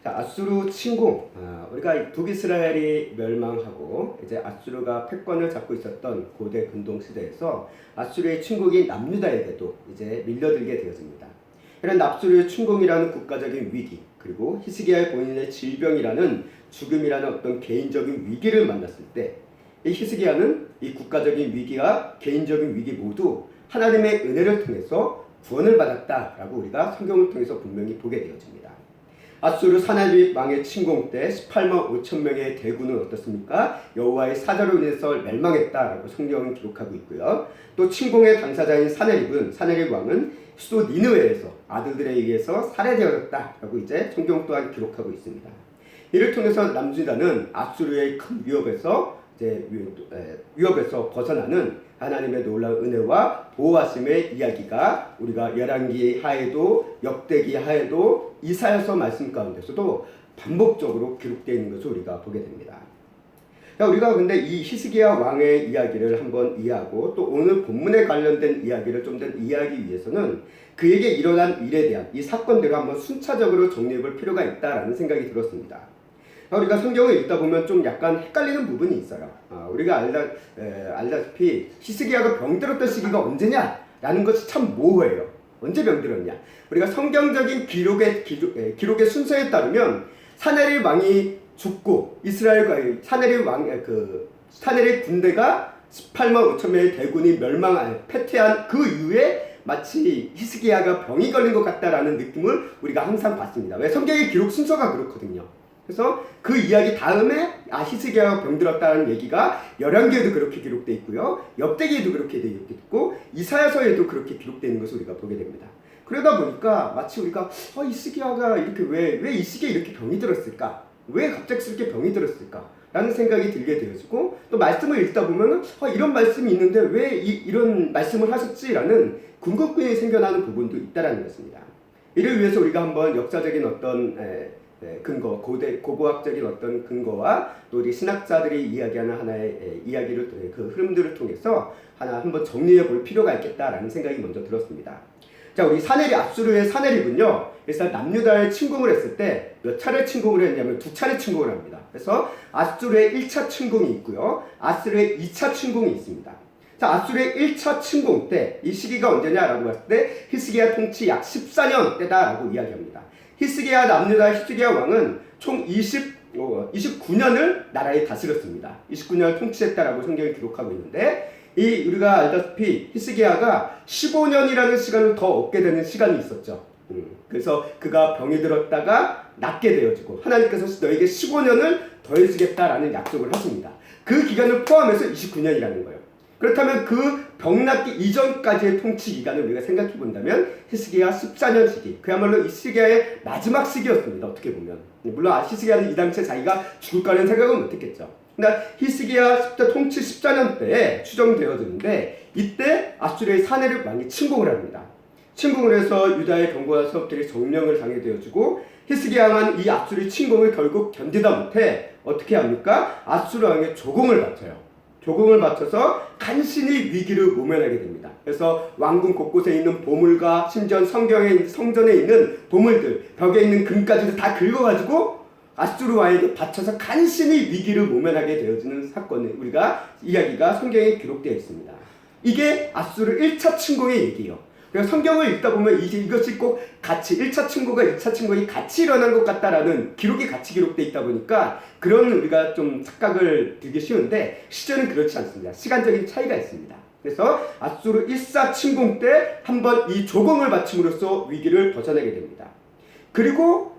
자, 아수르 침공. 우리가 북이스라엘이 멸망하고 이제 아수르가 패권을 잡고 있었던 고대 근동 시대에서 아수르의 침공이 남유다에게도 이제 밀려들게 되어집니다. 이런 아수르의 침공이라는 국가적인 위기, 그리고 히스기야의 본인의 질병이라는 죽음이라는 어떤 개인적인 위기를 만났을 때, 이 히스기야는 이 국가적인 위기와 개인적인 위기 모두 하나님의 은혜를 통해서 구원을 받았다라고 우리가 성경을 통해서 분명히 보게 되어집니다. 아수르 사나립 왕의 침공 때 18만 5천 명의 대군은 어떻습니까? 여호와의 사자로 인해서 멸망했다라고 성경은 기록하고 있고요. 또 침공의 당사자인 사나립 왕은 수도 니느웨에서 아들들에 의해서 살해되었다라고 이제 성경 또한 기록하고 있습니다. 이를 통해서 남유다는 아수르의 큰 위협에서 벗어나는 하나님의 놀라운 은혜와 보호하심의 이야기가 우리가 열왕기 하에도 역대기 하에도 이사야서 말씀 가운데서도 반복적으로 기록되어 있는 것을 우리가 보게 됩니다. 우리가 근데 이 히스기야 왕의 이야기를 한번 이해하고 또 오늘 본문에 관련된 이야기를 좀 더 이해하기 위해서는 그에게 일어난 일에 대한 이 사건들을 한번 순차적으로 정리해 볼 필요가 있다라는 생각이 들었습니다. 우리가 성경을 읽다 보면 좀 약간 헷갈리는 부분이 있어요. 우리가 알다시피 히스기야가 병들었던 시기가 언제냐라는 것이 참 모호해요. 언제 병들었냐? 우리가 성경적인 기록의 순서에 따르면 사네립 왕이 죽고 사네립 군대가 18만 5천 명의 대군이 패퇴한 그 이후에 마치 히스기야가 병이 걸린 것 같다라는 느낌을 우리가 항상 받습니다. 왜? 성경의 기록 순서가 그렇거든요. 그래서 그 이야기 다음에 히스기야가 병들었다는 얘기가 열왕기에도 그렇게 기록되어 있고요. 역대기에도 그렇게 되어 있고 이사야서에도 그렇게 기록되어 있는 것을 우리가 보게 됩니다. 그러다 보니까 마치 우리가 히스기야가 이렇게 왜 이 시기에 이렇게 병이 들었을까? 왜 갑작스럽게 병이 들었을까? 라는 생각이 들게 되어지고 또 말씀을 읽다 보면 이런 말씀이 있는데 왜 이런 말씀을 하셨지? 라는 궁금증이 생겨나는 부분도 있다는 것입니다. 이를 위해서 우리가 한번 역사적인 어떤 근거, 고고학적인 어떤 근거와 또 우리 신학자들이 이야기하는 하나의 이야기를 그 흐름들을 통해서 한번 정리해 볼 필요가 있겠다라는 생각이 먼저 들었습니다. 자, 우리 아수르의 사네립은요, 일단 남유다에 침공을 했을 때 몇 차례 침공을 했냐면 2차례 침공을 합니다. 그래서 아수르의 1차 침공이 있고요, 아수르의 2차 침공이 있습니다. 자, 아수르의 1차 침공 때 이 시기가 언제냐라고 봤을 때 히스기야 통치 약 14년 때다라고 이야기합니다. 남유다 히스기야 왕은 총 29년을 나라에 다스렸습니다. 29년을 통치했다라고 성경이 기록하고 있는데, 우리가 알다시피 히스기야가 15년이라는 시간을 더 얻게 되는 시간이 있었죠. 그래서 그가 병이 들었다가 낫게 되어지고 하나님께서 너에게 15년을 더해주겠다라는 약속을 하십니다. 그 기간을 포함해서 29년이라는 거예요. 그렇다면 그 병 낫기 이전까지의 통치 기간을 우리가 생각해 본다면 히스기야 14년 시기, 그야말로 히스기야의 마지막 시기였습니다. 어떻게 보면. 물론 히스기야는 이 당시에 자기가 죽을 거라는 생각은 못했겠죠. 그러나 히스기야 통치 14년 때에 추정되어지는데, 이때 아수르의 사네립 왕이 침공을 합니다. 침공을 해서 유다의 견고한 성읍들이 점령을 당해 되어지고, 히스기야 왕은 이 아수르의 침공을 결국 견디다 못해 어떻게 합니까? 아수르 왕의 조공을 바쳐요. 조공을 바쳐서 간신히 위기를 모면하게 됩니다. 그래서 왕궁 곳곳에 있는 보물과 심지어 성전에 있는 보물들, 벽에 있는 금까지도 다 긁어가지고 아수르 왕에게 바쳐서 간신히 위기를 모면하게 되어지는 사건을 이야기가 성경에 기록되어 있습니다. 이게 아수르 1차 침공의 얘기예요. 그래서 성경을 읽다 보면 이것이 꼭 같이 1차 침공과 2차 침공이 같이 일어난 것 같다라는 기록이 같이 기록되어 있다 보니까 그런 우리가 좀 착각을 들기 쉬운데, 실제는 그렇지 않습니다. 시간적인 차이가 있습니다. 그래서 아수르 1차 침공 때 한번 이 조공을 바침으로써 위기를 벗어나게 됩니다. 그리고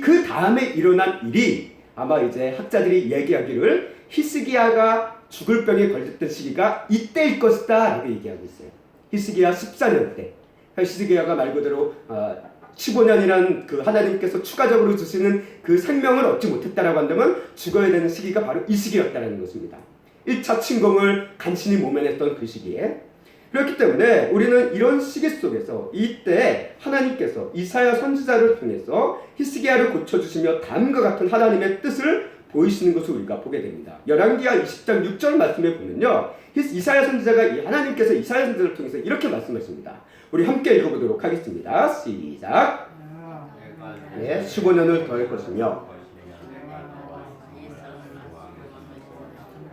그 다음에 일어난 일이 아마 이제 학자들이 얘기하기를 히스기야가 죽을 병에 걸렸던 시기가 이때일 것이다 라고 얘기하고 있어요. 히스기야 14년 때. 히스기야가 말 그대로 15년이란 그 하나님께서 추가적으로 주시는 그 생명을 얻지 못했다라고 한다면 죽어야 되는 시기가 바로 이 시기였다는 것입니다. 1차 침공을 간신히 모면했던 그 시기에. 그렇기 때문에 우리는 이런 시기 속에서 이때 하나님께서 이사야 선지자를 통해서 히스기야를 고쳐주시며 다음과 같은 하나님의 뜻을 보이시는 것을 우리가 보게 됩니다. 열왕기하 20장 6절 말씀에 보면요, 이사야 선지자가 하나님께서 이사야 선지자를 통해서 이렇게 말씀하십니다. 우리 함께 읽어보도록 하겠습니다. 시작. 15년을 더할 것이며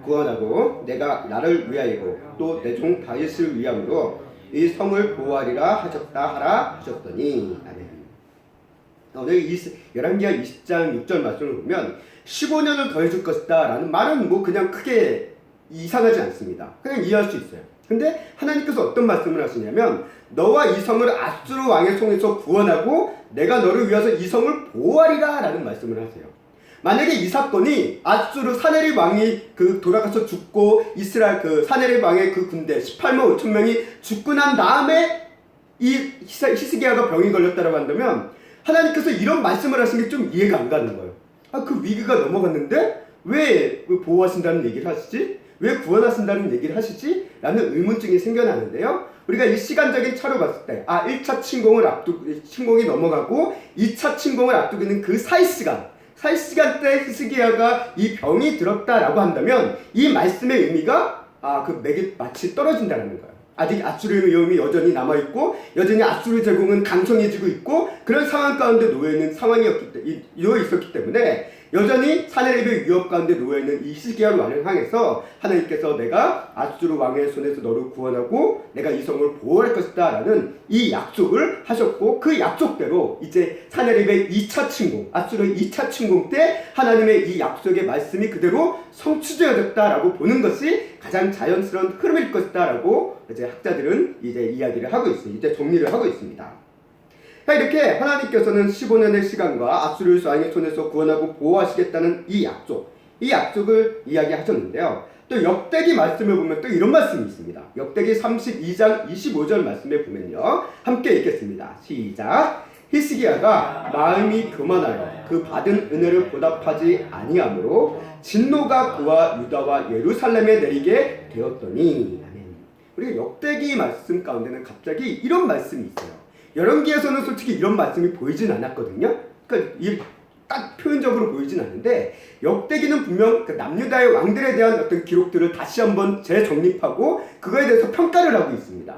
구원하고 내가 나를 위하여고 또 내 종 다윗을 위함으로 이 성을 보호하리라 하셨다 하셨더니 아멘. 오늘 열왕기하 20장 6절 말씀을 보면 15년을 더해줄 것이다 라는 말은 뭐 그냥 크게 이상하지 않습니다. 그냥 이해할 수 있어요. 근데 하나님께서 어떤 말씀을 하시냐면 너와 이 성을 앗수르 왕의 손에서 구원하고 내가 너를 위해서 이 성을 보호하리라 라는 말씀을 하세요. 만약에 이 사건이 앗수르 사네립 왕이 돌아가서 죽고 이스라엘 사네립 왕의 그 군대 18만 5천 명이 죽고 난 다음에 이 히스기야가 병이 걸렸다고 한다면 하나님께서 이런 말씀을 하신 게 좀 이해가 안 가는 거예요. 그 위기가 넘어갔는데 왜 보호하신다는 얘기를 하시지? 왜 구원하신다는 얘기를 하시지? 라는 의문증이 생겨나는데요. 우리가 이 시간적인 차로 봤을 때 1차 침공이 넘어가고 2차 침공을 앞두고 있는 그 사이 시간 때 히스기야가 이 병이 들었다라고 한다면 이 말씀의 의미가 그 맥이 마치 떨어진다는 거예요. 아직 앗수르의 위험이 여전히 남아있고 여전히 앗수르 제국은 강성해지고 있고 그런 상황 가운데 놓여 있었기 때문에 여전히 사네립의 위협 가운데 놓여있는 이 히스기야 왕을 향해서 하나님께서 내가 앗수르 왕의 손에서 너를 구원하고 내가 이 성을 보호할 것이다 라는 이 약속을 하셨고 그 약속대로 이제 사네립의 2차 침공, 앗수르의 2차 침공 때 하나님의 이 약속의 말씀이 그대로 성취되어졌다라고 보는 것이 가장 자연스러운 흐름일 것이다라고 이제 학자들은 이제 이야기를 하고 있어요. 이제 정리를 하고 있습니다. 이렇게 하나님께서는 15년의 시간과 앗수르 왕의 손에서 구원하고 보호하시겠다는 이 약속을 이야기하셨는데요. 또 역대기 말씀을 보면 또 이런 말씀이 있습니다. 역대기 32장 25절 말씀에 보면요. 함께 읽겠습니다. 시작. 히스기야가 마음이 교만하여 그 받은 은혜를 보답하지 아니하므로 진노가 그와 유다와 예루살렘에 내리게 되었더니 아멘. 우리가 역대기 말씀 가운데는 갑자기 이런 말씀이 있어요. 열왕기에서는 솔직히 이런 말씀이 보이진 않았거든요. 그러니까 이 딱 표현적으로 보이진 않는데 역대기는 분명 남유다의 왕들에 대한 어떤 기록들을 다시 한번 재정립하고 그거에 대해서 평가를 하고 있습니다.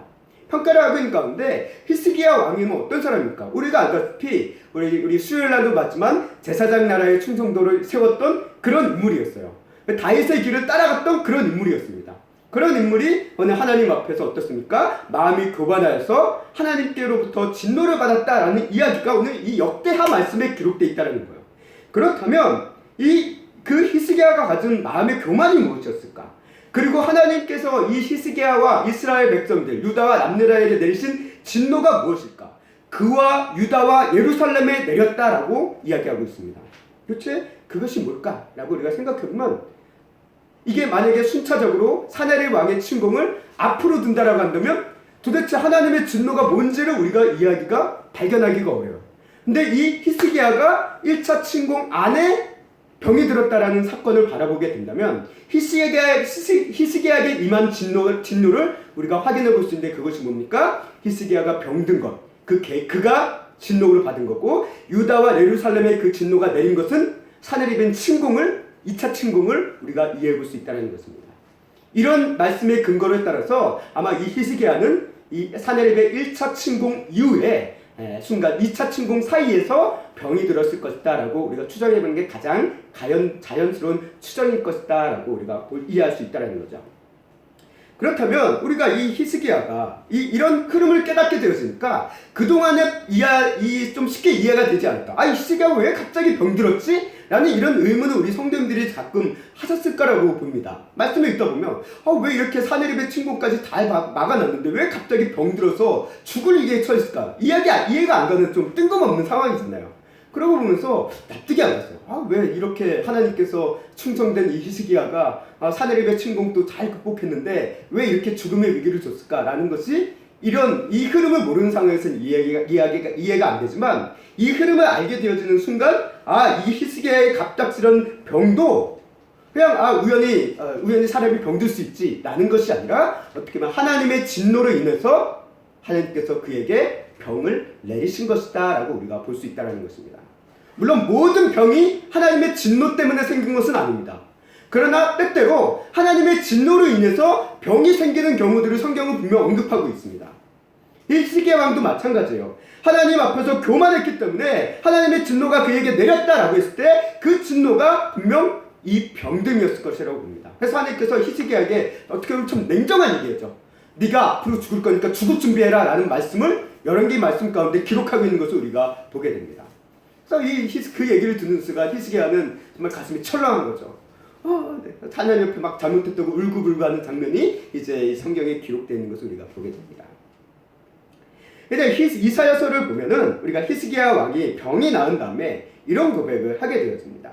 평가를 하고 있는 가운데 히스기야 왕이면 어떤 사람입니까? 우리가 알다시피 우리 수요일날도 봤지만 제사장 나라의 충성도를 세웠던 그런 인물이었어요. 다윗의 길을 따라갔던 그런 인물이었습니다. 그런 인물이 오늘 하나님 앞에서 어떻습니까? 마음이 교만하여서 하나님께로부터 진노를 받았다라는 이야기가 오늘 이 역대하 말씀에 기록되어 있다는 거예요. 그렇다면 그 히스기야가 가진 마음의 교만이 무엇이었을까? 그리고 하나님께서 이 히스기야와 이스라엘 백성들, 유다와 남유다에게 내리신 진노가 무엇일까? 그와 유다와 예루살렘에 내렸다라고 이야기하고 있습니다. 도대체 그것이 뭘까라고 우리가 생각해보면 이게 만약에 순차적으로 사네립 왕의 침공을 앞으로 둔다라고 한다면 도대체 하나님의 진노가 뭔지를 우리가 발견하기가 어려워요. 근데 이 히스기야가 1차 침공 안에 병이 들었다라는 사건을 바라보게 된다면 히스기야에게 임한 진노를 우리가 확인해 볼 수 있는데 그것이 뭡니까? 히스기야가 병든 것, 그가 진노를 받은 거고 유다와 예루살렘에 그 진노가 내린 것은 사네립의 2차 침공을 우리가 이해해 볼 수 있다는 것입니다. 이런 말씀의 근거를 따라서 아마 이 히스기야는 이 사네립의 1차 침공 이후에 순간 2차 침공 사이에서 병이 들었을 것이다 라고 우리가 추정해보는 게 가장 자연스러운 추정일 것이다 라고 우리가 이해할 수 있다는 거죠. 그렇다면 우리가 이 히스기야가 이런 흐름을 깨닫게 되었으니까 그동안에 좀 쉽게 이해가 되지 않을까? 이 히스기야가 왜 갑자기 병들었지? 라는 이런 의문을 우리 성도님들이 가끔 하셨을까라고 봅니다. 말씀을 읽다 보면 왜 이렇게 사네립의 침공까지 다 막아놨는데 왜 갑자기 병들어서 죽을 위기에 처했을까? 이해가 안 가는 좀 뜬금없는 상황이잖아요. 그러고 보면서 납득이 안 갔어요. 왜 이렇게 하나님께서 충성된 이 히스기야가 사네립의 침공도 잘 극복했는데 왜 이렇게 죽음의 위기를 줬을까라는 것이 이 흐름을 모르는 상황에서는 이해가 안 되지만 이 흐름을 알게 되어지는 순간 이 히스기야의 갑작스런 병도 그냥 우연히 사람이 병들 수 있지 라는 것이 아니라 어떻게 보면 하나님의 진노로 인해서 하나님께서 그에게 병을 내리신 것이다 라고 우리가 볼 수 있다는 것입니다. 물론 모든 병이 하나님의 진노 때문에 생긴 것은 아닙니다. 그러나 때때로 하나님의 진노로 인해서 병이 생기는 경우들을 성경은 분명 언급하고 있습니다. 이 히스기야 왕도 마찬가지예요. 하나님 앞에서 교만했기 때문에 하나님의 진노가 그에게 내렸다라고 했을 때 그 진노가 분명 이 병듦이었을 것이라고 봅니다. 그래서 하나님께서 히스기야에게 어떻게 보면 좀 냉정한 얘기였죠. 네가 앞으로 죽을 거니까 죽을 준비해라 라는 말씀을 열왕기 말씀 가운데 기록하고 있는 것을 우리가 보게 됩니다. 그래서 그 얘기를 듣는 순간 히스기야는 정말 가슴이 철렁한 거죠. 하나님 옆에 막 잘못했다고 울고불고하는 장면이 이제 이 성경에 기록되어 있는 것을 우리가 보게 됩니다. 근데 이사야서를 보면은 우리가 히스기야 왕이 병이 나은 다음에 이런 고백을 하게 되었습니다.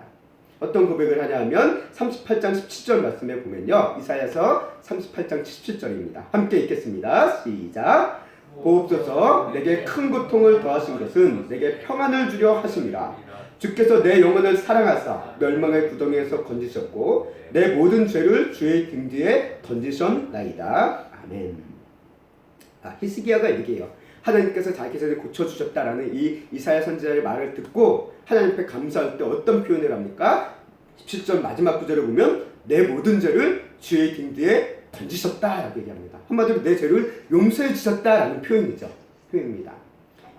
어떤 고백을 하냐 하면 38장 17절 말씀에 보면요. 이사야서 38장 17절입니다. 함께 읽겠습니다. 시작. 보옵소서 내게 큰 고통을 더하신 것은 내게 평안을 주려 하심이라. 주께서 내 영혼을 사랑하사 멸망의 구덩이에서 건지셨고 내 모든 죄를 주의 등 뒤에 던지셨나이다. 아멘. 히스기야가 얘기해요. 하나님께서 자기 자신을 고쳐주셨다라는 이 이사야 선지자의 말을 듣고 하나님 앞에 감사할 때 어떤 표현을 합니까? 17절 마지막 구절을 보면 내 모든 죄를 주의 등 뒤에 던지셨다라고 얘기합니다. 한마디로 내 죄를 용서해 주셨다라는 표현입니다.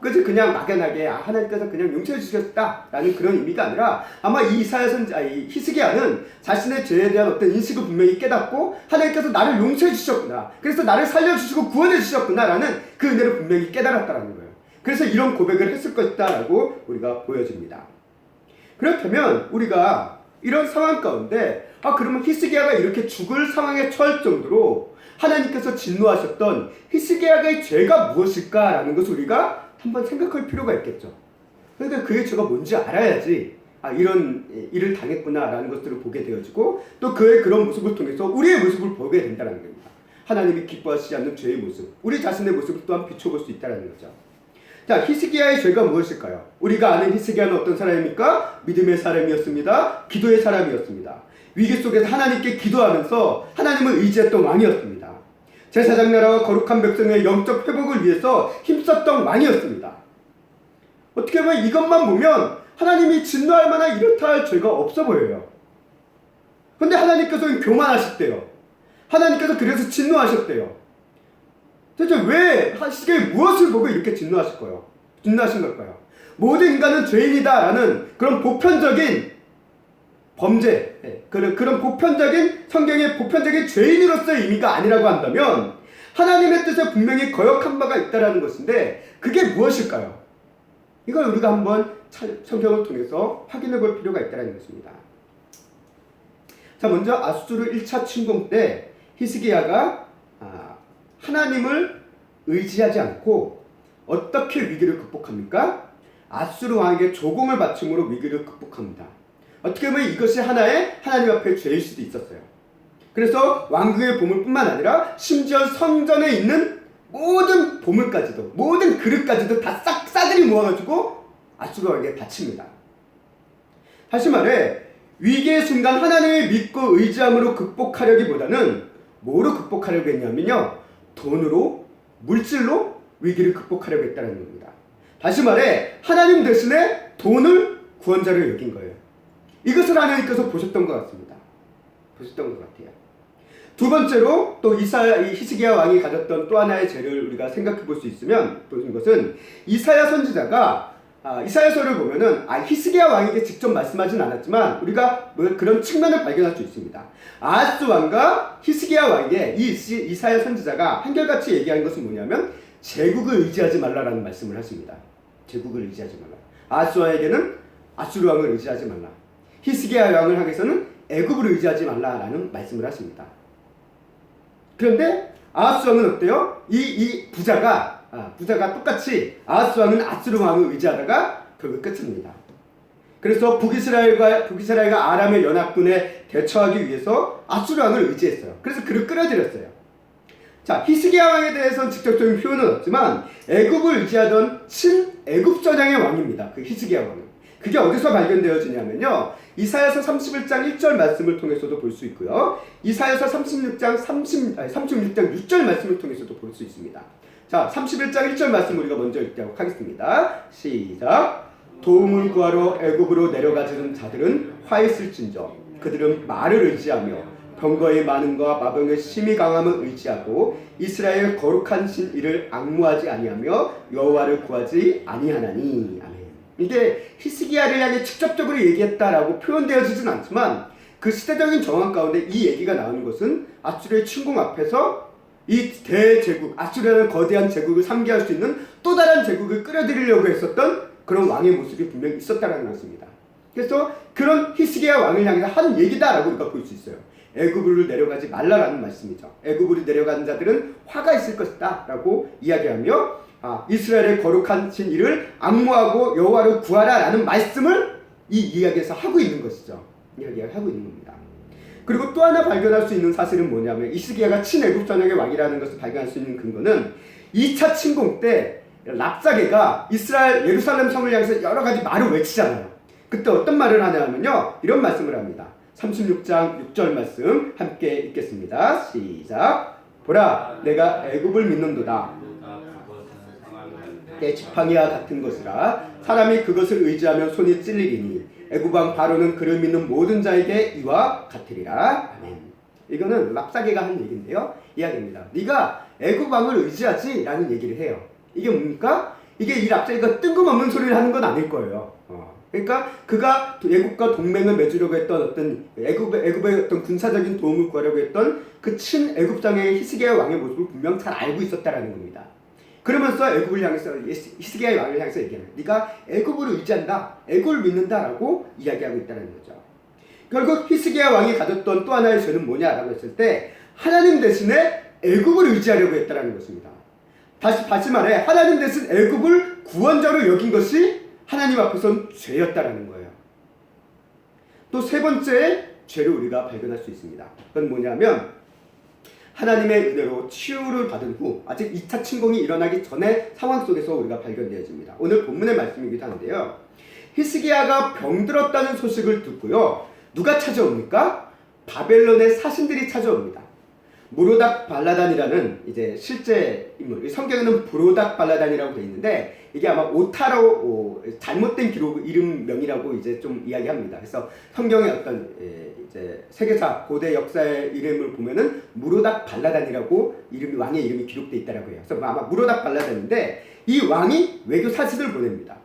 그것이 그냥 막연하게 하나님께서 그냥 용서해 주셨다라는 그런 의미가 아니라 아마 이 이사야 선지자, 이 히스기야는 자신의 죄에 대한 어떤 인식을 분명히 깨닫고 하나님께서 나를 용서해 주셨구나. 그래서 나를 살려주시고 구원해 주셨구나라는 그 은혜를 분명히 깨달았다는 거예요. 그래서 이런 고백을 했을 것이다라고 우리가 보여집니다. 그렇다면 우리가 이런 상황 가운데 그러면 히스기야가 이렇게 죽을 상황에 처할 정도로 하나님께서 진노하셨던 히스기야의 죄가 무엇일까라는 것을 우리가 한번 생각할 필요가 있겠죠. 그러니까 그의 죄가 뭔지 알아야지 이런 일을 당했구나라는 것들을 보게 되어지고 또 그의 그런 모습을 통해서 우리의 모습을 보게 된다는 겁니다. 하나님이 기뻐하시지 않는 죄의 모습, 우리 자신의 모습을 또한 비춰볼 수 있다는 거죠. 자, 히스기야의 죄가 무엇일까요? 우리가 아는 히스기야는 어떤 사람입니까? 믿음의 사람이었습니다. 기도의 사람이었습니다. 위기 속에서 하나님께 기도하면서 하나님을 의지했던 왕이었습니다. 제사장 나라와 거룩한 백성의 영적 회복을 위해서 힘썼던 왕이었습니다. 어떻게 보면 이것만 보면 하나님이 진노할 만한 이렇다 할 죄가 없어 보여요. 그런데 하나님께서는 교만하셨대요. 하나님께서 그래서 진노하셨대요. 도대체 왜 히스기야에 무엇을 보고 이렇게 진노하신 걸까요? 모든 인간은 죄인이다라는 그런 보편적인 범죄, 그런 보편적인 성경의 보편적인 죄인으로서의 의미가 아니라고 한다면 하나님의 뜻에 분명히 거역한 바가 있다는 것인데 그게 무엇일까요? 이걸 우리가 한번 성경을 통해서 확인해 볼 필요가 있다는 것입니다. 자, 먼저 아수르 1차 침공 때 히스기야가 하나님을 의지하지 않고 어떻게 위기를 극복합니까? 아수르 왕에게 조공을 바침으로 위기를 극복합니다. 어떻게 보면 이것이 하나의 하나님 앞에 죄일 수도 있었어요. 그래서 왕궁의 보물뿐만 아니라 심지어 성전에 있는 모든 보물까지도, 모든 그릇까지도 다 싸그리 모아가지고 아수르 왕에게 바칩니다. 다시 말해 위기의 순간 하나님을 믿고 의지함으로 극복하려기보다는 뭐로 극복하려고 했냐면요, 돈으로, 물질로 위기를 극복하려고 했다는 겁니다. 다시 말해 하나님 대신에 돈을 구원자로 여긴 거예요. 이것을 하나님께서 보셨던 것 같습니다. 보셨던 것 같아요. 두 번째로 또 히스기야 왕이 가졌던 또 하나의 죄를 우리가 생각해 볼 수 있으면 보는 것은 이사야 선지자가 이사야서를 보면은 히스기야 왕에게 직접 말씀하진 않았지만 우리가 그런 측면을 발견할 수 있습니다. 아하스 왕과 히스기야 왕에게 이사야 선지자가 한결같이 얘기한 것은 뭐냐면 제국을 의지하지 말라라는 말씀을 하십니다. 제국을 의지하지 말라. 아하스 왕에게는 아수르 왕을 의지하지 말라. 히스기야 왕을 향해서는 애굽을 의지하지 말라라는 말씀을 하십니다. 그런데 아하스 왕은 어때요? 이 부자가 똑같이 아하스 왕은 아수르 왕을 의지하다가 결국 끝입니다. 그래서 북이스라엘과 아람의 연합군에 대처하기 위해서 아수르 왕을 의지했어요. 그래서 그를 끌어들였어요. 자, 히스기야 왕에 대해서는 직접적인 표현은 없지만 애굽을 의지하던 친애굽 전향의 왕입니다. 그 히스기야 왕은. 그게 어디서 발견되어지냐면요, 이사야서 31장 1절 말씀을 통해서도 볼 수 있고요, 이사야서 36장 6절 말씀을 통해서도 볼 수 있습니다. 자, 31장 1절 말씀 우리가 먼저 읽도록 하겠습니다. 시작. 도움을 구하러 애굽으로 내려가지는 자들은 화 있을진저 그들은 말을 의지하며 병거의 많음과 마병의 심히 강함을 의지하고 이스라엘 거룩한 신 이를 앙무하지 아니하며 여호와를 구하지 아니하나니. 아멘. 이게 히스기야를 향해 직접적으로 얘기했다라고 표현되어지진 않지만 그 시대적인 정황 가운데 이 얘기가 나오는 것은 아수르의 침공 앞에서 이 대제국, 아수르라는 거대한 제국을 상기할 수 있는 또 다른 제국을 끌어들이려고 했었던 그런 왕의 모습이 분명히 있었다는 것입니다. 그래서 그런 히스기야 왕을 향해서 한 얘기다라고 우리가 볼 수 있어요. 애굽으로 내려가지 말라라는 말씀이죠. 애굽으로 내려가는 자들은 화가 있을 것이다 라고 이야기하며 이스라엘의 거룩한 신 이를 앙무하고 여호와를 구하라 라는 말씀을 이 이야기에서 하고 있는 것이죠. 이야기를 하고 있는 겁니다. 그리고 또 하나 발견할 수 있는 사실은 뭐냐면 히스기야가 친애굽 전역의 왕이라는 것을 발견할 수 있는 근거는 2차 침공 때 랍사게가 이스라엘 예루살렘 성을 향해서 여러 가지 말을 외치잖아요. 그때 어떤 말을 하냐면요, 이런 말씀을 합니다. 36장 6절 말씀 함께 읽겠습니다. 시작. 보라, 내가 애굽을 믿는도다. 내 지팡이와 같은 것이라. 사람이 그것을 의지하면 손이 찔리리니 애굽 왕 바로는 그를 믿는 모든 자에게 이와 같으리라. 아멘. 이거는 랍사게가 한 얘기인데요, 이야기입니다. 네가 애굽 왕을 의지하지 라는 얘기를 해요. 이게 뭡니까? 이게 이 랍사게가 뜬금없는 소리를 하는 건 아닐 거예요. 그러니까 그가 애굽과 동맹을 맺으려고 했던 어떤 애굽의 어떤 군사적인 도움을 구하려고 했던 그 친애굽장의 히스기야 왕의 모습을 분명 잘 알고 있었다라는 겁니다. 그러면서 애굽을 향해서 히스기야 왕을 향해서 얘기하는, 네가 애굽을 의지한다, 애굽을 믿는다라고 이야기하고 있다는 거죠. 결국 히스기야 왕이 가졌던 또 하나의 죄는 뭐냐라고 했을 때 하나님 대신에 애굽을 의지하려고 했다는 것입니다. 다시 말해 하나님 대신 애굽을 구원자로 여긴 것이 하나님 앞에서는 죄였다라는 거예요. 또 세 번째 죄를 우리가 발견할 수 있습니다. 그건 뭐냐면 하나님의 은혜로 치유를 받은 후 아직 2차 침공이 일어나기 전의 상황 속에서 우리가 발견되어집니다. 오늘 본문의 말씀이기도 한데요. 히스기야가 병들었다는 소식을 듣고요, 누가 찾아옵니까? 바벨론의 사신들이 찾아옵니다. 무로닥 발라단이라는 이제 실제 인물, 성경에는 브로닥 발라단이라고 되어 있는데 이게 아마 오타로 잘못된 기록 이름명이라고 이제 좀 이야기합니다. 그래서 성경의 어떤 이제 세계사 고대 역사의 이름을 보면은 무로닥 발라단이라고 왕의 이름이 기록되어 있다라고 해요. 그래서 아마 무로닥 발라단인데 이 왕이 외교 사신을 보냅니다.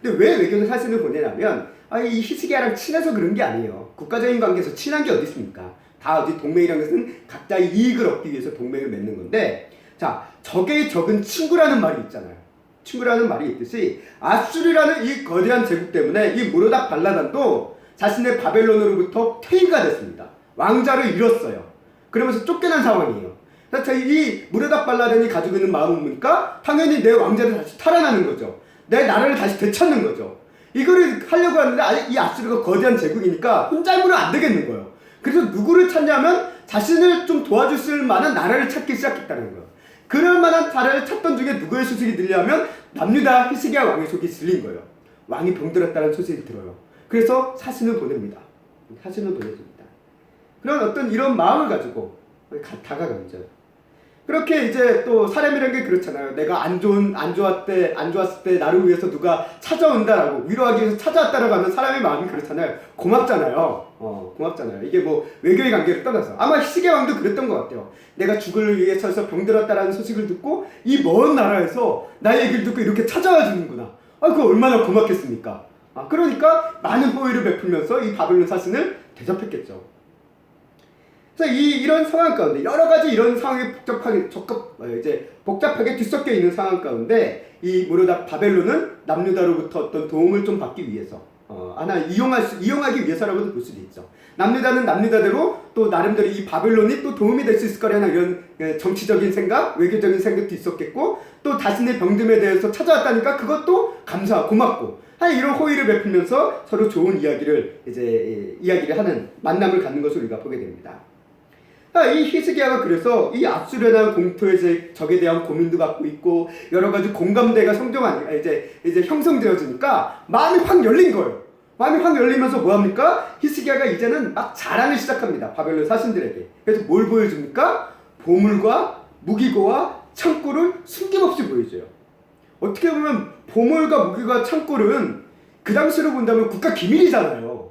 근데 왜 외교 사신을 보내냐면 이 히스기야랑 친해서 그런 게 아니에요. 국가적인 관계에서 친한 게 어디 있습니까? 다 어디 동맹이라는 것은 각자의 이익을 얻기 위해서 동맹을 맺는 건데, 자, 적의 적은 친구라는 말이 있잖아요. 친구라는 말이 있듯이 아수르라는 이 거대한 제국 때문에 이 무로닥 발라단도 자신의 바벨론으로부터 퇴위가 됐습니다. 왕자를 잃었어요. 그러면서 쫓겨난 상황이에요. 자, 이 무로닥 발라단이 가지고 있는 마음은 뭡니까? 당연히 내 왕자를 다시 탈환하는 거죠. 내 나라를 다시 되찾는 거죠. 이거를 하려고 하는데 이 아수르가 거대한 제국이니까 혼자 힘으로 안 되겠는 거예요. 그래서 누구를 찾냐면 자신을 좀 도와줄 만한 나라를 찾기 시작했다는 거예요. 그럴 만한 나라를 찾던 중에 누구의 소식이 들리냐면 남유다 히스기야 왕의 소식이 들린 거예요. 왕이 병들었다는 소식이 들어요. 그래서 사신을 보냅니다. 사신을 보내줍니다. 그런 어떤 이런 마음을 가지고 다가가죠. 그렇게 이제 또 사람이라는 게 그렇잖아요. 내가 안 좋았을 때 나를 위해서 누가 찾아온다라고 위로하기 위해서 찾아왔다라고 하면 사람의 마음이 그렇잖아요. 고맙잖아요. 고맙잖아요. 이게 뭐 외교의 관계를 떠나서 아마 히스기야 왕도 그랬던 것 같아요. 내가 죽을 위해서 병들었다라는 소식을 듣고 이 먼 나라에서 나의 얘기를 듣고 이렇게 찾아와 주는구나. 그거 얼마나 고맙겠습니까? 그러니까 많은 호의를 베풀면서 이 바벨론 사신을 대접했겠죠. 그래서 이런 상황 가운데 여러 가지 이런 상황이 복잡하게 뒤섞여 있는 상황 가운데 이 무로닥 바벨론은 남유다로부터 어떤 도움을 좀 받기 위해서 하나 이용하기 위해서라고도 볼 수도 있죠. 남유다는 남유다대로 또 나름대로 이 바벨론이 또 도움이 될 수 있을 거라는 이런 정치적인 생각, 외교적인 생각도 있었겠고 또 자신의 병듦에 대해서 찾아왔다니까 그것도 고맙고 이런 호의를 베풀면서 서로 좋은 이야기를 하는 만남을 갖는 것을 우리가 보게 됩니다. 이 히스기야가 그래서 이 아수르라는 공토의 적에 대한 고민도 갖고 있고 여러 가지 공감대가 이제 형성되어지니까 마음이 확 열린 거예요. 마음이 확 열리면서 뭐합니까? 히스기야가 이제는 막 자랑을 시작합니다. 바벨론 사신들에게. 그래서 뭘 보여줍니까? 보물과 무기고와 창고를 숨김없이 보여줘요. 어떻게 보면 보물과 무기가 창고는 그 당시로 본다면 국가 기밀이잖아요.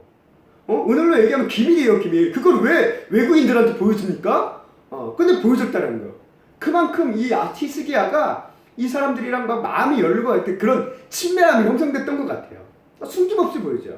오늘로 얘기하면 기밀이에요, 기밀. 그걸 왜 외국인들한테 보여줍니까? 근데 보여줬다는 거. 그만큼 이 히스기야가 이 사람들이랑 막 마음이 열리고 할 때 그런 친밀함이 형성됐던 것 같아요. 숨김없이 보여줘요.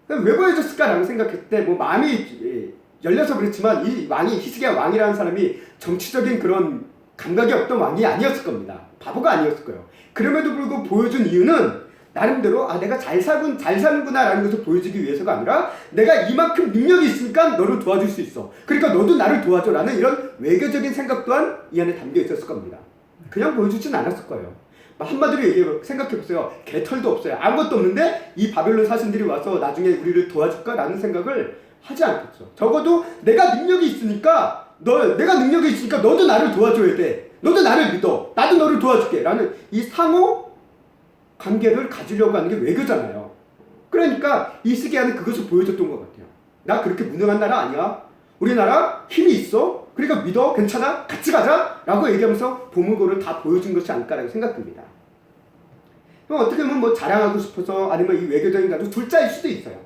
왜 보여줬을까라고 생각했을 때 뭐 마음이 열려서 그렇지만 이 왕이 히스기야 왕이라는 사람이 정치적인 그런 감각이 없던 왕이 아니었을 겁니다. 바보가 아니었을 거예요. 그럼에도 불구하고 보여준 이유는 나름대로 내가 잘 사는구나 라는 것을 보여주기 위해서가 아니라 내가 이만큼 능력이 있으니까 너를 도와줄 수 있어. 그러니까 너도 나를 도와줘 라는 이런 외교적인 생각 또한 이 안에 담겨 있었을 겁니다. 그냥 보여주진 않았을 거예요. 한마디로 생각해보세요. 개털도 없어요. 아무것도 없는데 이 바벨론 사신들이 와서 나중에 우리를 도와줄까? 라는 생각을 하지 않겠죠. 적어도 내가 능력이 있으니까 너도 나를 도와줘야 돼. 너도 나를 믿어. 나도 너를 도와줄게. 라는 이 상호 관계를 가지려고 하는 게 외교잖아요. 그러니까 히스기야는 그것을 보여줬던 것 같아요. 나 그렇게 무능한 나라 아니야. 우리나라 힘이 있어. 그러니까 믿어. 괜찮아. 같이 가자. 라고 얘기하면서 보물고를 다 보여준 것이 아닐까라고 생각됩니다. 어떻게 보면 뭐 자랑하고 싶어서 아니면 이 외교적인 가지고 둘째일 수도 있어요.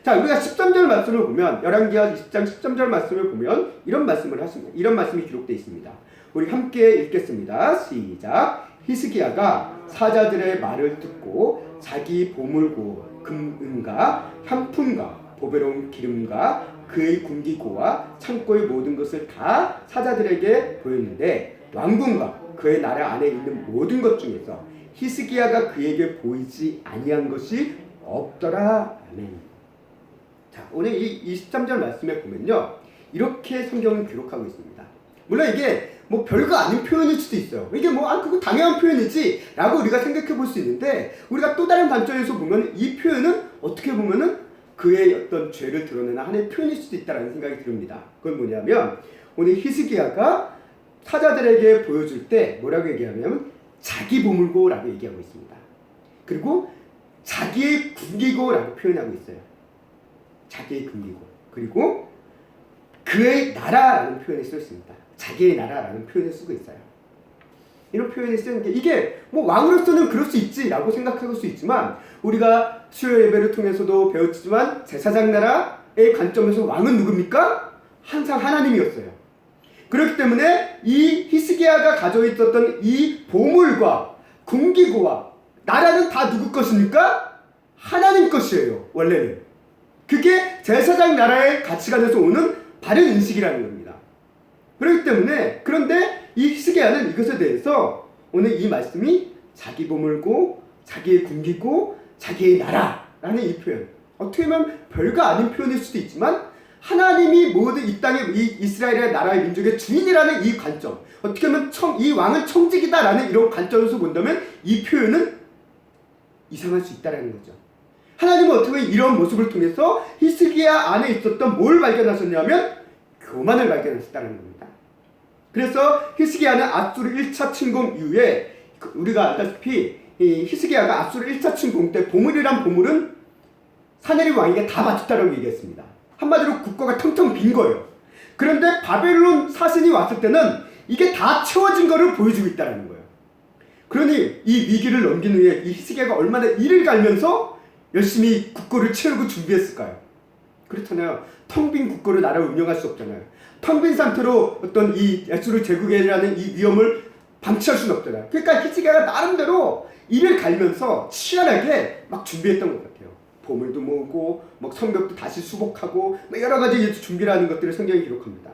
자, 우리가 13절 말씀을 보면 열왕기하 20장 13절 말씀을 보면 이런 말씀을 하십니다. 이런 말씀이 기록되어 있습니다. 우리 함께 읽겠습니다. 시작. 히스기야가 사자들의 말을 듣고 자기 보물고 금은과 향품과 보배로운 기름과 그의 군기고와 창고의 모든 것을 다 사자들에게 보였는데 왕궁과 그의 나라 안에 있는 모든 것 중에서 히스기야가 그에게 보이지 아니한 것이 없더라. 아멘. 자, 오늘 이 23절 말씀에 보면요, 이렇게 성경은 기록하고 있습니다. 물론 이게 뭐 별거 아닌 표현일 수도 있어요. 이게 그거 당연한 표현이지 라고 우리가 생각해 볼 수 있는데, 우리가 또 다른 관점에서 보면 이 표현은 어떻게 보면은 그의 어떤 죄를 드러내는 하나의 표현일 수도 있다는 생각이 듭니다. 그건 뭐냐면 오늘 히스기야가 사자들에게 보여줄 때 뭐라고 얘기하냐면 자기 보물고라고 얘기하고 있습니다. 그리고 자기의 군기고라고 표현하고 있어요. 자기의 군기고. 그리고 그의 나라라는 표현을 써 있습니다. 자기의 나라라는 표현을 쓰고 있어요. 이런 표현을 쓰는 게 이게 뭐 왕으로서는 그럴 수 있지라고 생각할 수 있지만, 우리가 수요 예배를 통해서도 배웠지만 제사장 나라의 관점에서 왕은 누굽니까? 항상 하나님이었어요. 그렇기 때문에 이 히스기야가 가지고 있었던 이 보물과 군기고와 나라는 다 누구 것입니까? 하나님 것이에요. 원래는. 그게 제사장 나라의 가치관에서 오는 바른 인식이라는 겁니다. 그렇기 때문에, 그런데 이 히스기야는 이것에 대해서 오늘 이 말씀이 자기 보물고 자기의 군기고 자기의 나라라는 이 표현, 어떻게 보면 별거 아닌 표현일 수도 있지만 하나님이 모든 이 땅의 이 이스라엘의 나라의 민족의 주인이라는 이 관점, 어떻게 보면 이 왕은 청직이다라는 이런 관점에서 본다면 이 표현은 이상할 수 있다는 거죠. 하나님은 어떻게 보면 이런 모습을 통해서 히스기야 안에 있었던 뭘 발견하셨냐면 교만을 발견하셨다는 겁니다. 그래서 히스기야는 아수르 1차 침공 이후에, 우리가 알다시피 이 히스기야가 아수르 1차 침공 때 보물이란 보물은 사내립 왕에게 다 바쳤다고 얘기했습니다. 한마디로 국가가 텅텅 빈 거예요. 그런데 바벨론 사신이 왔을 때는 이게 다 채워진 거를 보여주고 있다는 거예요. 그러니 이 위기를 넘긴 후에 이 히스기야가 얼마나 이를 갈면서 열심히 국고를 채우고 준비했을까요? 그렇잖아요. 텅 빈 국고를 나라 운영할 수 없잖아요. 텅 빈 상태로 어떤 이 아수르 제국이라는 이 위험을 방치할 수는 없잖아요. 그러니까 히스기야가 나름대로 이를 갈면서 치열하게 막 준비했던 것 같아요. 보물도 모으고, 막 성벽도 다시 수복하고, 여러 가지 준비를 하는 것들을 성경이 기록합니다.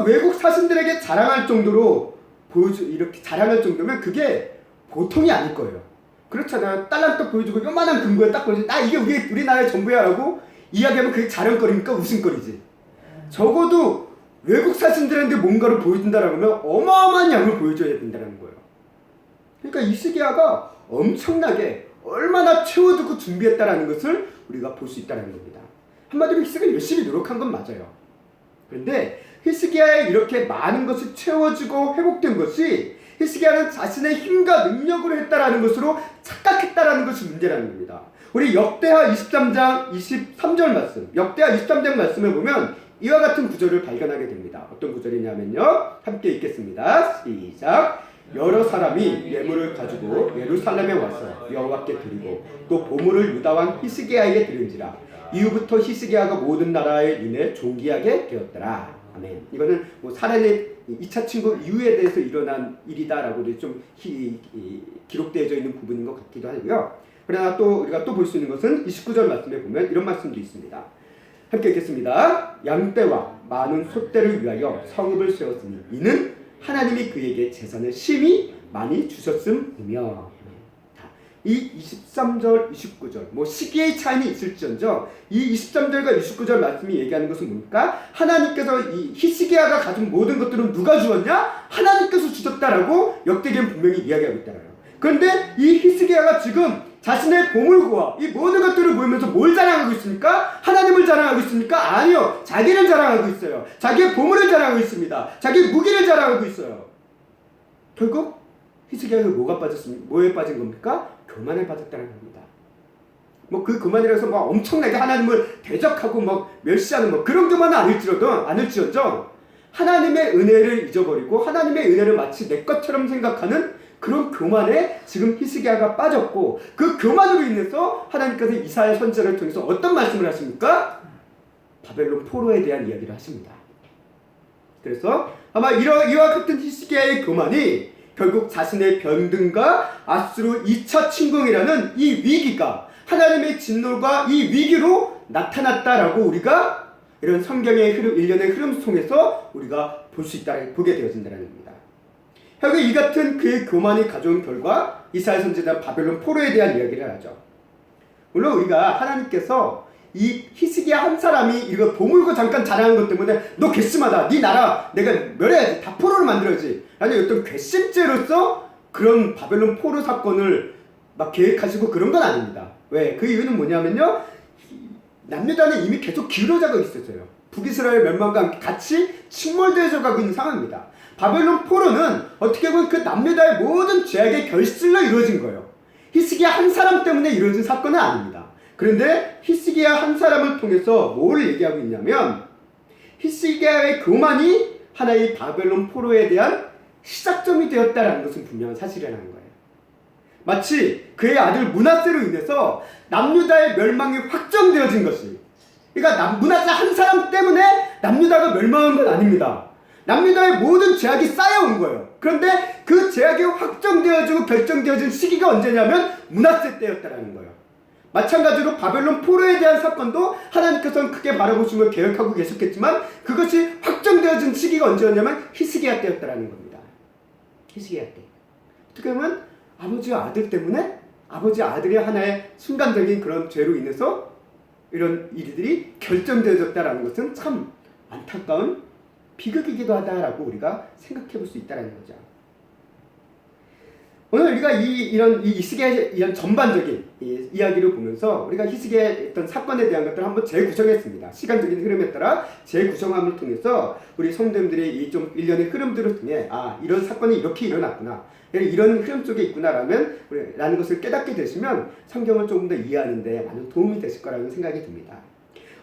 외국 사신들에게 자랑할 정도로 이렇게 자랑할 정도면 그게 보통이 아닐 거예요. 그렇잖아요. 딸랑떡 보여주고 요만한 금고에 딱 보여주고 이게 우리나라의 전부야 라고 이야기하면 그게 자랑거리니까 웃음거리지. 적어도 외국 사신들한테 뭔가를 보여준다라고 하면 어마어마한 양을 보여줘야 된다는 거예요. 그러니까 히스기야가 엄청나게 얼마나 채워두고 준비했다라는 것을 우리가 볼 수 있다는 겁니다. 한마디로 히스기야가 열심히 노력한 건 맞아요. 그런데 히스기야의 이렇게 많은 것이 채워지고 회복된 것이 히스기야는 자신의 힘과 능력으로 했다라는 것으로 착각했다라는 것이 문제라는 겁니다. 우리 역대하 23장 23절 말씀, 역대하 23장 말씀을 보면 이와 같은 구절을 발견하게 됩니다. 어떤 구절이냐면요, 함께 읽겠습니다. 시작. 여러 사람이 예물을 가지고 예루살렘에 와서 여호와께 드리고 또 보물을 유다 왕 히스기야에게 드린지라. 이후부터 히스기야가 모든 나라의 눈에 존귀하게 되었더라. 아멘. 이거는 뭐 사례의 2차 침공 이후에 대해서 일어난 일이다라고 좀 기록되어져 있는 부분인 것 같기도 하고요. 그러나 또 우리가 또 볼 수 있는 것은 29절 말씀에 보면 이런 말씀도 있습니다. 함께 읽겠습니다. 양떼와 많은 소떼를 위하여 성읍을 세웠으니 이는 하나님이 그에게 재산을 심히 많이 주셨음이며. 이 23절, 29절 뭐 시기의 차이는 있을지언정 이 23절과 29절 말씀이 얘기하는 것은 뭡니까? 하나님께서 이 히스기야가 가진 모든 것들은 누가 주었냐? 하나님께서 주셨다라고 역대기는 분명히 이야기하고 있다라요. 그런데 이 히스기야가 지금 자신의 보물고와 이 모든 것들을 보이면서 뭘 자랑하고 있습니까? 하나님을 자랑하고 있습니까? 아니요. 자기를 자랑하고 있어요. 자기의 보물을 자랑하고 있습니다. 자기 무기를 자랑하고 있어요. 결국 히스기야가 뭐에 빠진 겁니까? 교만에 빠졌다는 겁니다. 뭐 그 교만이라서 막 엄청나게 하나님을 대적하고 막 멸시하는 뭐 그런 교만은 아닐지언정 하나님의 은혜를 잊어버리고 하나님의 은혜를 마치 내 것처럼 생각하는 그런 교만에 지금 히스기야가 빠졌고 그 교만으로 인해서 하나님께서 이사야 선지자를 통해서 어떤 말씀을 하십니까? 바벨론 포로에 대한 이야기를 하십니다. 그래서 아마 이와 같은 히스기야의 교만이 결국 자신의 변등과 아수르 2차 침공이라는 이 위기가 하나님의 진노가 이 위기로 나타났다라고 우리가 이런 성경의 흐름, 일련의 흐름 통해서 우리가 보게 되어진다는 겁니다. 결국 이 같은 그의 교만이 가져온 결과 이사야 선지자 바벨론 포로에 대한 이야기를 하죠. 물론 우리가 하나님께서 이 히스기야 한 사람이 이거 보물고 잠깐 자랑한 것 때문에 너 괘씸하다, 네 나라 내가 멸해야지, 다 포로로 만들어야지 아니 어떤 괘씸죄로서 그런 바벨론 포로 사건을 막 계획하시고 그런 건 아닙니다. 왜? 그 이유는 뭐냐면요, 남유다는 이미 계속 기울어져가고 있었어요. 북이스라엘 멸망과 함께 같이 침몰되어져 가고 있는 상황입니다. 바벨론 포로는 어떻게 보면 그 남유다의 모든 죄악의 결실로 이루어진 거예요. 히스기야 한 사람 때문에 이루어진 사건은 아닙니다. 그런데 히스기야 한 사람을 통해서 뭘 얘기하고 있냐면 히스기야의 교만이 하나의 바벨론 포로에 대한 시작점이 되었다는 것은 분명한 사실이라는 거예요. 마치 그의 아들 므낫세로 인해서 남유다의 멸망이 확정되어진 것이, 그러니까 므낫세 한 사람 때문에 남유다가 멸망한 건 아닙니다. 남유다의 모든 죄악이 쌓여온 거예요. 그런데 그 죄악이 확정되어지고 결정되어진 시기가 언제냐면 므낫세 때였다는 거예요. 마찬가지로 바벨론 포로에 대한 사건도 하나님께서는 크게 바라보시며 계획하고 계셨겠지만 그것이 확정되어진 시기가 언제였냐면 히스기야 때였다는 겁니다. 히스기야 때. 어떻게 보면 아버지와 아들 때문에 아버지 아들이 하나의 순간적인 그런 죄로 인해서 이런 일들이 결정되어졌다는 것은 참 안타까운 비극이기도 하다라고 우리가 생각해 볼 수 있다는 거죠. 오늘 우리가 이런 히스기야의 이런 전반적인 이야기를 보면서 우리가 히스기야의 어떤 사건에 대한 것들을 한번 재구성했습니다. 시간적인 흐름에 따라 재구성함을 통해서 우리 성도님들이 이 좀 일련의 흐름들을 통해 이런 사건이 이렇게 일어났구나, 이런 흐름 속에 있구나라는 것을 깨닫게 되시면 성경을 조금 더 이해하는 데 많은 도움이 되실 거라는 생각이 듭니다.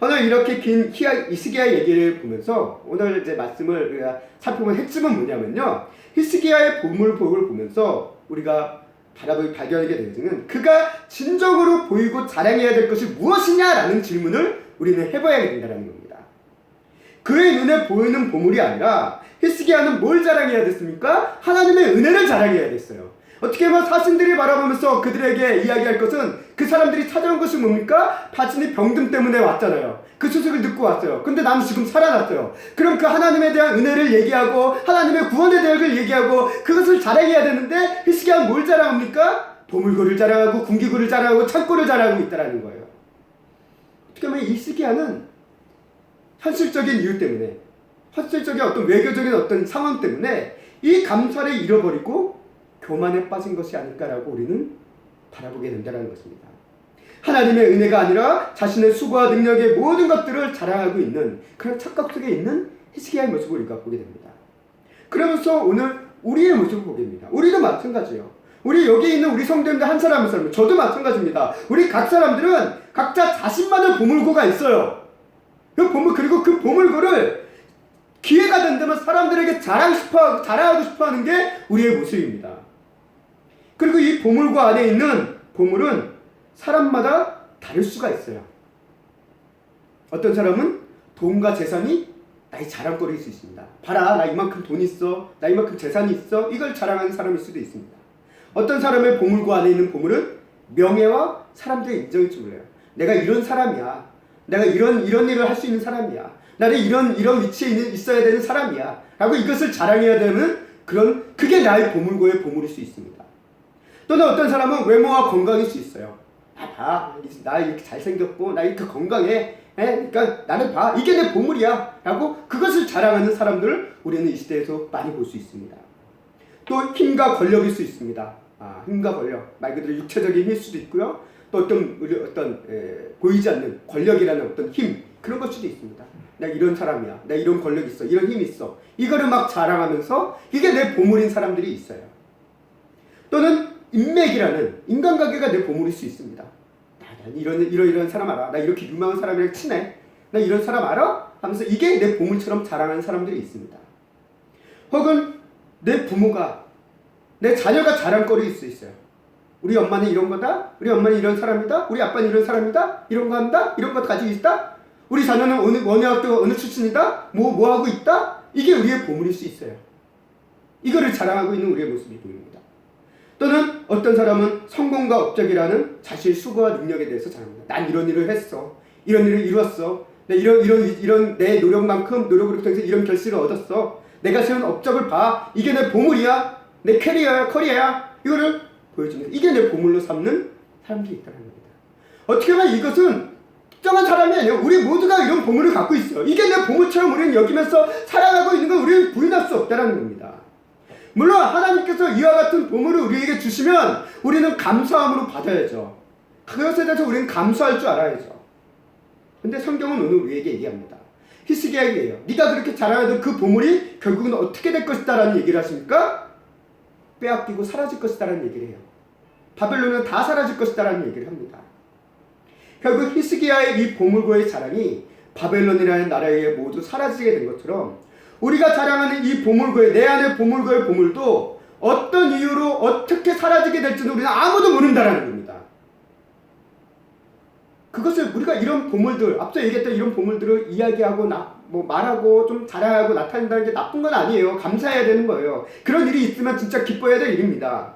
오늘 이렇게 긴 히스기야 얘기를 보면서 오늘 이제 말씀을 우리가 살펴본 핵심은 뭐냐면요, 히스기야의 보물복을 보면서 우리가 발견하게 되는 그가 진정으로 보이고 자랑해야 될 것이 무엇이냐라는 질문을 우리는 해봐야 된다는 겁니다. 그의 눈에 보이는 보물이 아니라 히스기야는 뭘 자랑해야 됐습니까? 하나님의 은혜를 자랑해야 됐어요. 어떻게 보면 사신들이 바라보면서 그들에게 이야기할 것은 그 사람들이 찾아온 것이 뭡니까? 자신이 병든 때문에 왔잖아요. 그 소식을 듣고 왔어요. 근데 나는 지금 살아났어요. 그럼 그 하나님에 대한 은혜를 얘기하고 하나님의 구원의 대역을 얘기하고 그것을 자랑해야 되는데 히스기야는 뭘 자랑합니까? 보물고를 자랑하고 군기고를 자랑하고 창고를 자랑하고 있다는 거예요. 어떻게 보면 히스기야는 현실적인 이유 때문에, 현실적인 어떤 외교적인 어떤 상황 때문에 이 감사를 잃어버리고 교만에 빠진 것이 아닐까라고 우리는 바라보게 된다는 것입니다. 하나님의 은혜가 아니라 자신의 수고와 능력의 모든 것들을 자랑하고 있는 그런 착각 속에 있는 히스기야의 모습을 우리가 보게 됩니다. 그러면서 오늘 우리의 모습을 보게 됩니다. 우리도 마찬가지예요. 우리 여기 있는 우리 성도님들 한 사람 한 사람, 저도 마찬가지입니다. 우리 각 사람들은 각자 자신만의 보물고가 있어요. 그리고 그 보물고를 기회가 된다면 사람들에게 자랑하고 싶어 하는 게 우리의 모습입니다. 그리고 이 보물과 안에 있는 보물은 사람마다 다를 수가 있어요. 어떤 사람은 돈과 재산이 나의 자랑거리일 수 있습니다. 봐라, 나 이만큼 돈 있어, 나 이만큼 재산이 있어, 이걸 자랑하는 사람일 수도 있습니다. 어떤 사람의 보물과 안에 있는 보물은 명예와 사람들의 인정일 줄 몰라요. 내가 이런 사람이야, 내가 이런 일을 할 수 있는 사람이야, 나는 이런 위치에 있어야 되는 사람이야 라고 이것을 자랑해야 되는 그게 나의 보물고의 보물일 수 있습니다. 또는 어떤 사람은 외모와 건강일 수 있어요. 나 이렇게 잘생겼고 나 이렇게 건강해, 그러니까 나는 봐, 이게 내 보물이야 라고 그것을 자랑하는 사람들을 우리는 이 시대에서 많이 볼 수 있습니다. 또 힘과 권력일 수 있습니다. 힘과 권력, 말 그대로 육체적인 힘일 수도 있고요. 또 어떤 보이지 않는 권력이라는 어떤 힘, 그런 걸 수도 있습니다. 내가 이런 사람이야, 내가 이런 권력이 있어, 이런 힘이 있어, 이거를 막 자랑하면서 이게 내 보물인 사람들이 있어요. 또는 인맥이라는 인간관계가 내 보물일 수 있습니다. 나 이런 사람 알아, 나 이렇게 유명한 사람이랑 친해, 나 이런 사람 알아? 하면서 이게 내 보물처럼 자랑하는 사람들이 있습니다. 혹은 내 부모가, 내 자녀가 자랑거리일 수 있어요. 우리 엄마는 이런 거다, 우리 엄마는 이런 사람이다, 우리 아빠는 이런 사람이다, 이런 거 한다, 이런 거 가지고 있다, 우리 자녀는 어느 학교 어느 출신이다, 뭐 하고 있다, 이게 우리의 보물일 수 있어요. 이거를 자랑하고 있는 우리의 모습이 보입니다. 또는 어떤 사람은 성공과 업적이라는 자신의 수고와 능력에 대해서 자랑합니다. 난 이런 일을 했어, 이런 일을 이뤘어, 이런 내 노력만큼 노력으로 통해서 이런 결실을 얻었어, 내가 세운 업적을 봐, 이게 내 보물이야, 내 커리어야, 이거를 보여주는, 이게 내 보물로 삼는 사람들이 있다는 겁니다. 어떻게 보면 이것은 특정한 사람이 아니에요. 우리 모두가 이런 보물을 갖고 있어요. 이게 내 보물처럼 우리는 여기면서 살아가고 있는 걸 우리는 부인할 수 없다는 겁니다. 물론 하나님께서 이와 같은 보물을 우리에게 주시면 우리는 감사함으로 받아야죠. 그것에 대해서 우리는 감사할 줄 알아야죠. 근데 성경은 오늘 우리에게 얘기합니다. 히스기야에게요, 네가 그렇게 자랑하던 그 보물이 결국은 어떻게 될 것이다 라는 얘기를 하십니까? 빼앗기고 사라질 것이다 라는 얘기를 해요. 바벨론은 다 사라질 것이다 라는 얘기를 합니다. 결국 히스기야의 이 보물고의 자랑이 바벨론이라는 나라에 모두 사라지게 된 것처럼 우리가 자랑하는 이 보물고의, 내 안의 보물고의 보물도 어떤 이유로 어떻게 사라지게 될지는 우리는 아무도 모른다라는 겁니다. 그것을 우리가 이런 보물들, 앞서 얘기했던 이런 보물들을 이야기하고 말하고 좀 자랑하고 나타낸다는 게 나쁜 건 아니에요. 감사해야 되는 거예요. 그런 일이 있으면 진짜 기뻐해야 될 일입니다.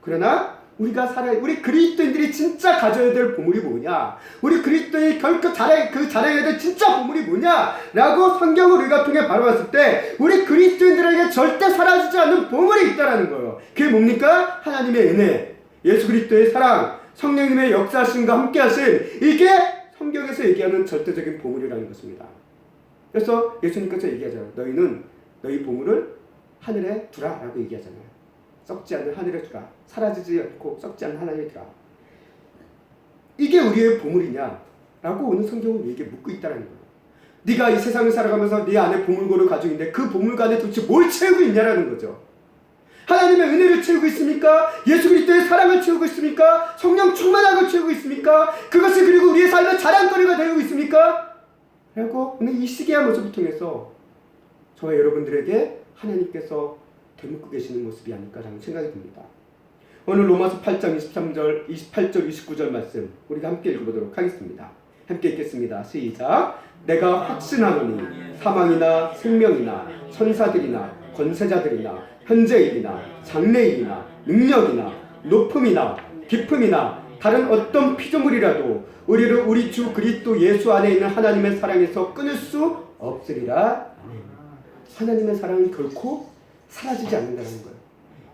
그러나 우리 그리스도인들이 진짜 가져야 될 보물이 뭐냐, 우리 그리스도인이 결코 자랑해야 될 진짜 보물이 뭐냐 라고 성경을 우리가 통해 바라봤을 때 우리 그리스도인들에게 절대 사라지지 않는 보물이 있다는 거예요. 그게 뭡니까? 하나님의 은혜, 예수 그리스도의 사랑, 성령님의 역사하심과 함께 하심, 이게 성경에서 얘기하는 절대적인 보물이라는 것입니다. 그래서 예수님께서 얘기하잖아요. 너희는 너희 보물을 하늘에 두라 라고 얘기하잖아요. 썩지 않는 하늘에 두라, 사라지지 않고 썩지 않는 하늘에 두라. 이게 우리의 보물이냐 라고 오늘 성경은 우리에게 묻고 있다는 거예요. 네가 이 세상을 살아가면서 네 안에 보물고를 가지고 있는데 그 보물고 안에 도대체 뭘 채우고 있냐라는 거죠. 하나님의 은혜를 채우고 있습니까? 예수 그리스도의 사랑을 채우고 있습니까? 성령 충만함을 채우고 있습니까? 그것이 그리고 우리의 삶의 자랑거리가 되고 있습니까? 라고 오늘 이 시기의 모습을 통해서 저와 여러분들에게 하나님께서 되묻고 계시는 모습이 아닐까라는 생각이 듭니다. 오늘 로마서 8장 23절, 28절, 29절 말씀 우리가 함께 읽어보도록 하겠습니다. 함께 읽겠습니다. 시작. 내가 확신하노니 사망이나 생명이나 천사들이나 권세자들이나 현재일이나 장래일이나 능력이나 높음이나 깊음이나 다른 어떤 피조물이라도 우리를 우리 주 그리스도 예수 안에 있는 하나님의 사랑에서 끊을 수 없으리라. 하나님의 사랑은 결코 사라지지 않는다는 거예요.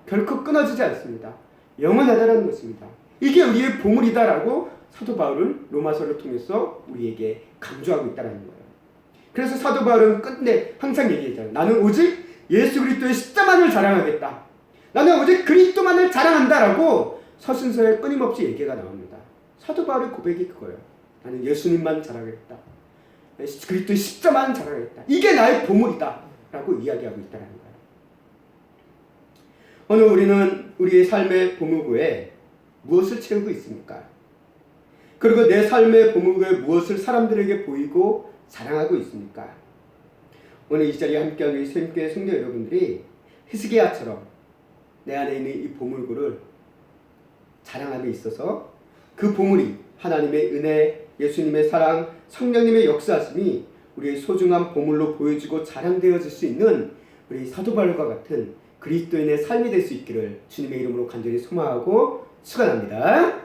결코 끊어지지 않습니다. 영원하다는 것입니다. 이게 우리의 보물이다라고 사도 바울은 로마서를 통해서 우리에게 강조하고 있다는 거예요. 그래서 사도 바울은 끝내 항상 얘기했잖아요. 나는 오직 예수 그리스도의 십자만을 자랑하겠다. 나는 오직 그리스도만을 자랑한다라고 서신서에 끊임없이 얘기가 나옵니다. 사도 바울의 고백이 그거예요. 나는 예수님만 자랑하겠다. 그리스도의 십자만 자랑하겠다. 이게 나의 보물이다 라고 이야기하고 있다는 거예요. 오늘 우리는 우리의 삶의 보물고에 무엇을 채우고 있습니까? 그리고 내 삶의 보물고에 무엇을 사람들에게 보이고 자랑하고 있습니까? 오늘 이 자리에 함께하는 우리 샘교회 성도 여러분들이 히스기야처럼 내 안에 있는 이 보물고를 자랑함에 있어서 그 보물이 하나님의 은혜, 예수님의 사랑, 성령님의 역사하심이 우리의 소중한 보물로 보여지고 자랑되어질 수 있는 우리 사도 바울과 같은 그리스도인의 삶이 될 수 있기를 주님의 이름으로 간절히 소망하고 축원합니다.